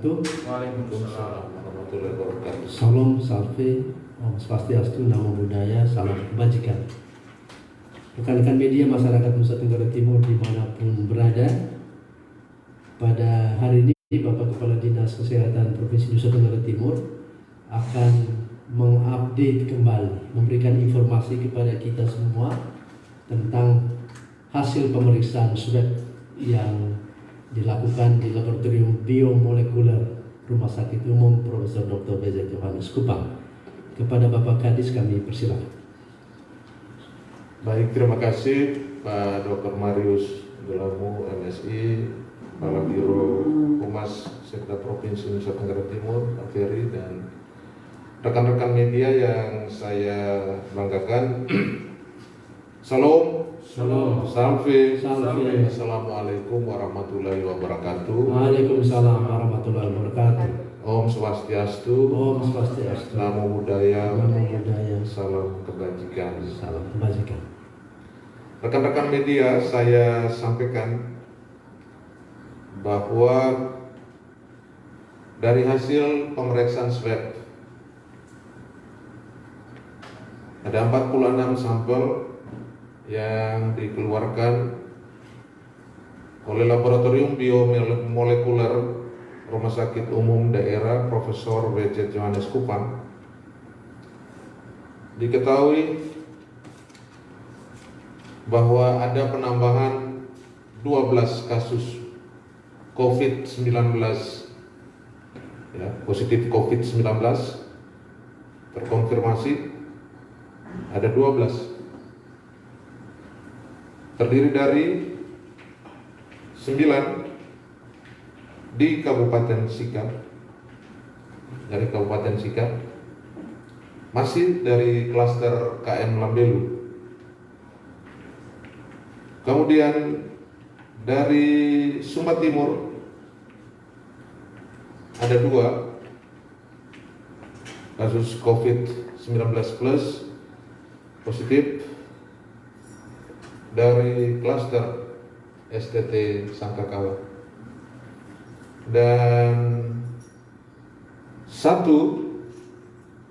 wabarakatuh. Waalaikumsalam warahmatullahi wabarakatuh. Salam, salve, Om Swastiastu, Namo Buddhaya, salam kebajikan. Rekan-rekan media masyarakat Nusa Tenggara Timur dimanapun berada, pada hari ini Bapak Kepala Dinas Kesehatan Provinsi Nusa Tenggara Timur akan mengupdate kembali, memberikan informasi kepada kita semua tentang hasil pemeriksaan swab yang dilakukan di Laboratorium Biomolekuler Rumah Sakit Umum Profesor Dr. B.J. Johannes Kupang. Kepada Bapak Kadis kami persilakan. Baik, terima kasih Pak Dr. Marius Gelamu, MSI, Kepala Biro Humas Sekda Provinsi Nusa Tenggara Timur, Pak Ferry, dan rekan-rekan media yang saya banggakan. Salam, salve, assalamualaikum warahmatullahi wabarakatuh. Waalaikumsalam warahmatullahi wabarakatuh. Om Swastiastu, Om Swastiastu, Namo Buddhaya, salam kebajikan. salam kebajikan. Rekan-rekan media, saya sampaikan bahwa dari hasil pemeriksaan swab ada 46 sampel yang dikeluarkan oleh Laboratorium Biomolekuler Rumah Sakit Umum Daerah Profesor B.J. Johannes Kupang. Diketahui bahwa ada penambahan 12 kasus COVID-19, ya, positif COVID-19 terkonfirmasi ada 12, terdiri dari 9 di Kabupaten Sika, masih dari klaster KM Lambelu. Kemudian dari Sumba Timur ada 2 kasus COVID-19 plus positif dari klaster STT Sangkakala. Dan 1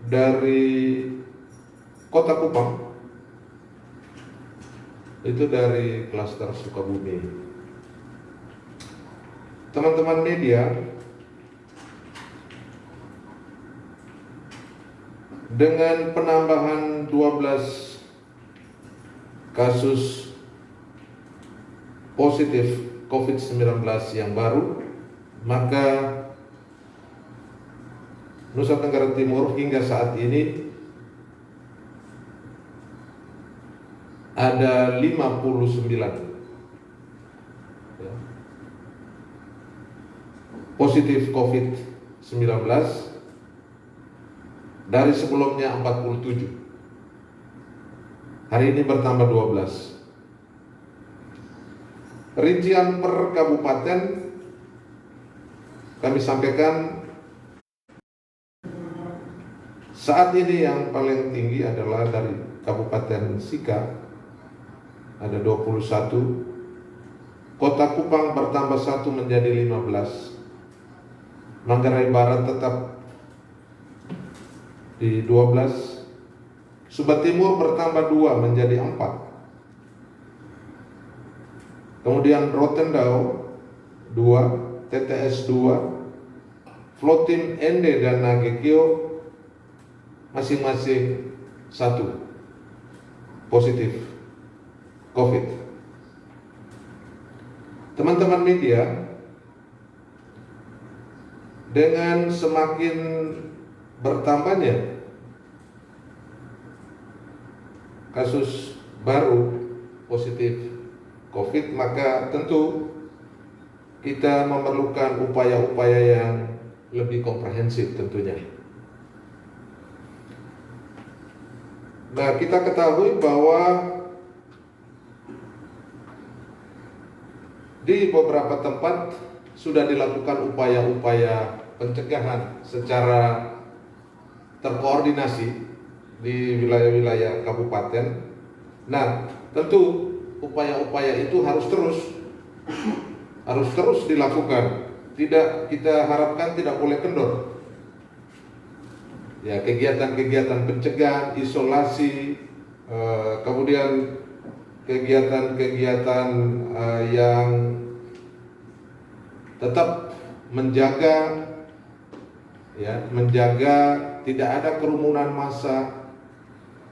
dari Kota Kupang, itu dari klaster Sukabumi. Teman-teman media, dengan penambahan 12 kasus positif COVID-19 yang baru, maka Nusa Tenggara Timur hingga saat ini ada 59 positif COVID-19 dari sebelumnya 47. Hari ini bertambah 12. Rincian per kabupaten kami sampaikan saat ini yang paling tinggi adalah dari Kabupaten Sika ada 21, Kota Kupang bertambah 1 menjadi 15, Manggarai Barat tetap di 12, Sumba Timur bertambah 2 menjadi 4, kemudian Rotendao 2, TTS 2, Flotim Ende dan Nagekio masing-masing 1 positif COVID. Teman-teman media, dengan semakin bertambahnya kasus baru positif COVID, maka tentu kita memerlukan upaya-upaya yang lebih komprehensif tentunya. Nah, kita ketahui bahwa di beberapa tempat sudah dilakukan upaya-upaya pencegahan secara terkoordinasi di wilayah-wilayah kabupaten. Nah, tentu upaya-upaya itu harus terus dilakukan tidak kita harapkan tidak boleh kendor. Ya, kegiatan-kegiatan pencegahan, isolasi, kemudian kegiatan-kegiatan yang tetap menjaga tidak ada kerumunan massa,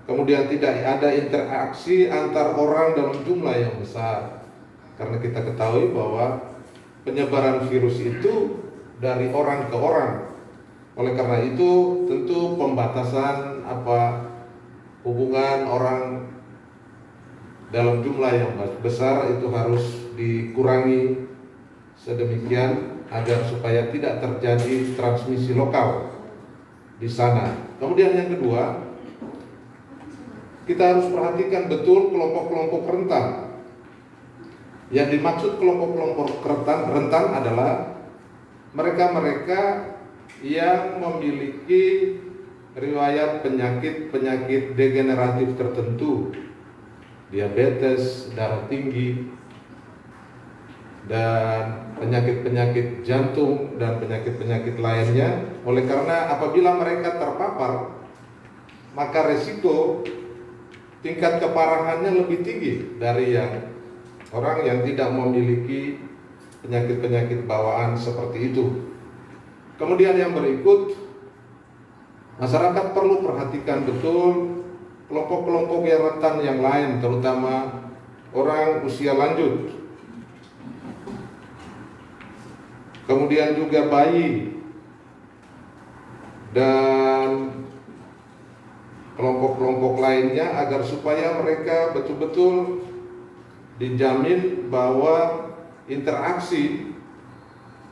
kemudian tidak ada interaksi antar orang dalam jumlah yang besar, karena kita ketahui bahwa penyebaran virus itu dari orang ke orang. Oleh karena itu tentu pembatasan hubungan orang dalam jumlah yang besar itu harus dikurangi sedemikian agar supaya tidak terjadi transmisi lokal di sana. Kemudian yang kedua, kita harus perhatikan betul kelompok-kelompok rentan. Yang dimaksud kelompok-kelompok rentan adalah mereka-mereka yang memiliki riwayat penyakit degeneratif tertentu, diabetes, darah tinggi, dan penyakit-penyakit jantung dan penyakit-penyakit lainnya. Oleh karena apabila mereka terpapar, maka resiko tingkat keparahannya lebih tinggi dari orang yang tidak memiliki penyakit-penyakit bawaan seperti itu. Kemudian yang berikut, masyarakat perlu perhatikan betul kelompok-kelompok yang rentan yang lain, terutama orang usia lanjut, kemudian juga bayi, dan kelompok-kelompok lainnya, agar supaya mereka betul-betul dijamin bahwa interaksi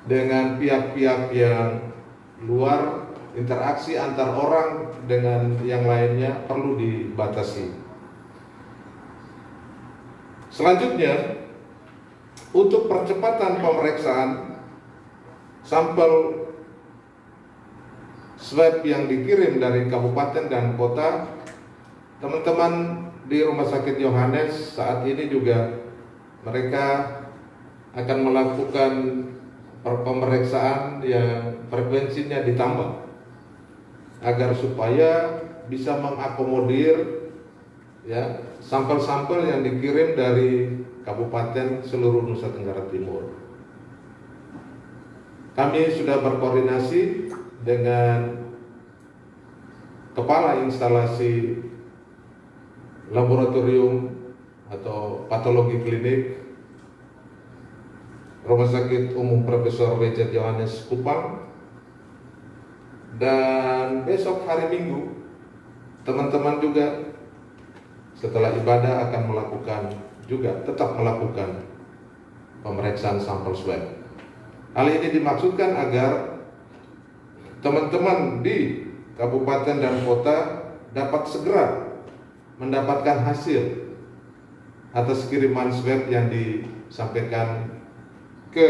dengan pihak-pihak yang luar, interaksi antar orang dengan yang lainnya perlu dibatasi. Selanjutnya, untuk percepatan pemeriksaan sampel swab yang dikirim dari kabupaten dan kota, teman-teman di Rumah Sakit Yohanes saat ini juga mereka akan melakukan pemeriksaan yang frekuensinya ditambah agar supaya bisa mengakomodir sampel-sampel yang dikirim dari kabupaten seluruh Nusa Tenggara Timur. Kami sudah berkoordinasi dengan kepala instalasi laboratorium atau patologi klinik Rumah Sakit Umum Profesor W.J. Yohanes Kupang, dan besok hari Minggu teman-teman juga setelah ibadah akan tetap melakukan pemeriksaan sampel swab. Hal ini dimaksudkan agar teman-teman di kabupaten dan kota dapat segera mendapatkan hasil atas kiriman swab yang disampaikan ke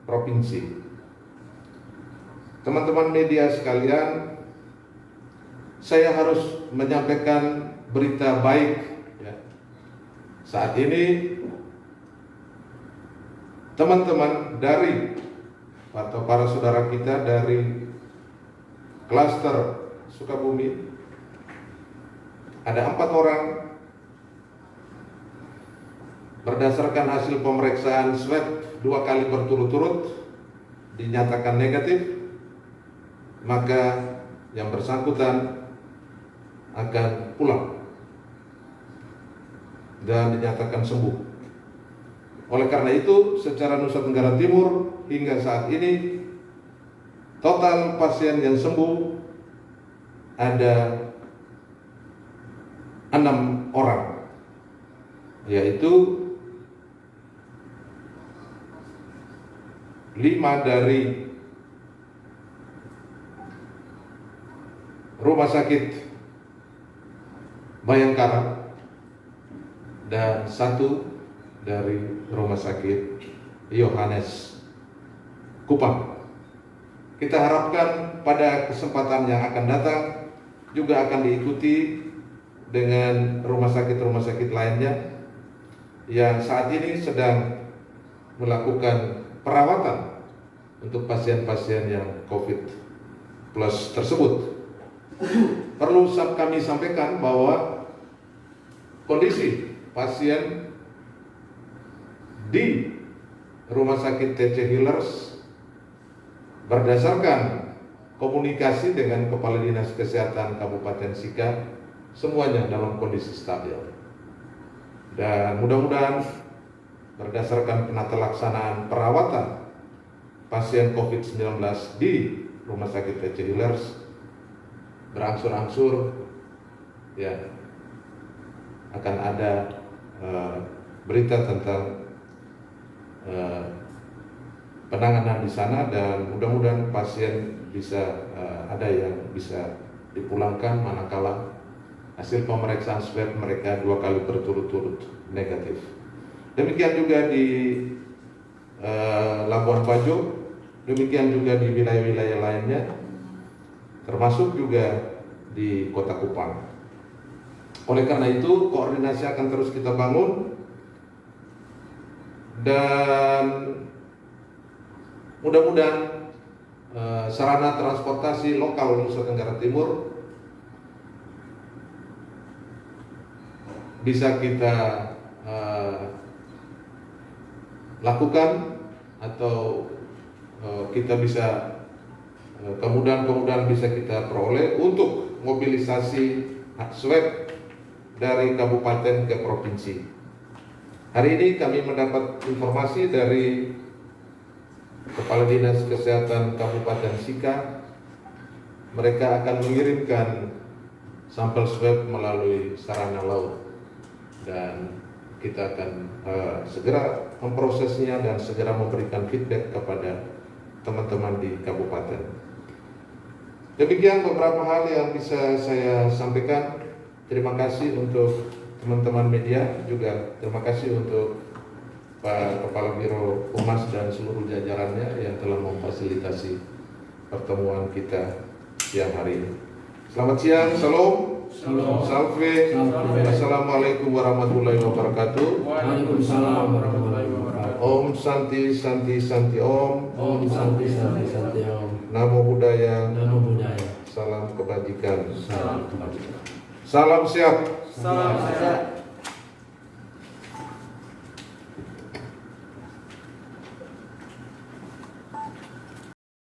provinsi. Teman-teman media sekalian, saya harus menyampaikan berita baik. Saat ini teman-teman atau para saudara kita dari klaster Sukabumi, ada 4 orang berdasarkan hasil pemeriksaan swab 2 kali berturut-turut dinyatakan negatif, maka yang bersangkutan akan pulang dan dinyatakan sembuh. Oleh karena itu, secara Nusa Tenggara Timur hingga saat ini total pasien yang sembuh ada 6 orang, yaitu 5 dari Rumah Sakit Bayangkara dan 1 dari Rumah Sakit Yohanes Kupang. Kita harapkan pada kesempatan yang akan datang juga akan diikuti dengan rumah sakit lainnya yang saat ini sedang melakukan perawatan untuk pasien-pasien yang COVID plus tersebut. Perlu kami sampaikan bahwa kondisi pasien di Rumah Sakit TC Healers berdasarkan komunikasi dengan Kepala Dinas Kesehatan Kabupaten Sika semuanya dalam kondisi stabil. Dan mudah-mudahan berdasarkan penata laksanaan perawatan pasien COVID-19 di Rumah Sakit TC Healers berangsur-angsur ya akan ada berita tentang penanganan di sana, dan mudah-mudahan pasien bisa ada yang bisa dipulangkan manakala hasil pemeriksaan swab mereka 2 kali berturut-turut negatif. Demikian juga di Labuan Bajo, demikian juga di wilayah-wilayah lainnya, termasuk juga di Kota Kupang. Oleh karena itu, koordinasi akan terus kita bangun, dan mudah-mudahan sarana transportasi lokal Nusa Tenggara Timur bisa kita lakukan, atau kita bisa kemudahan bisa kita peroleh untuk mobilisasi swab dari kabupaten ke provinsi. Hari ini kami mendapat informasi dari Kepala Dinas Kesehatan Kabupaten Sika, mereka akan mengirimkan sampel swab melalui sarana laut, dan kita akan segera memprosesnya dan segera memberikan feedback kepada teman-teman di kabupaten. Demikian beberapa hal yang bisa saya sampaikan. Terima kasih untuk teman-teman media, juga terima kasih untuk Pak Kepala Biro Humas dan seluruh jajarannya yang telah memfasilitasi pertemuan kita siang hari ini. Selamat siang, salam, salve, assalamualaikum warahmatullahi wabarakatuh. Waalaikumsalam warahmatullahi wabarakatuh. Om Santi Santi Santi Om. Om Santi Santi Santi Om. Namo Buddhaya. Namo Buddhaya. Salam kebajikan. Salam kebajikan. Salam sehat. Salam sehat.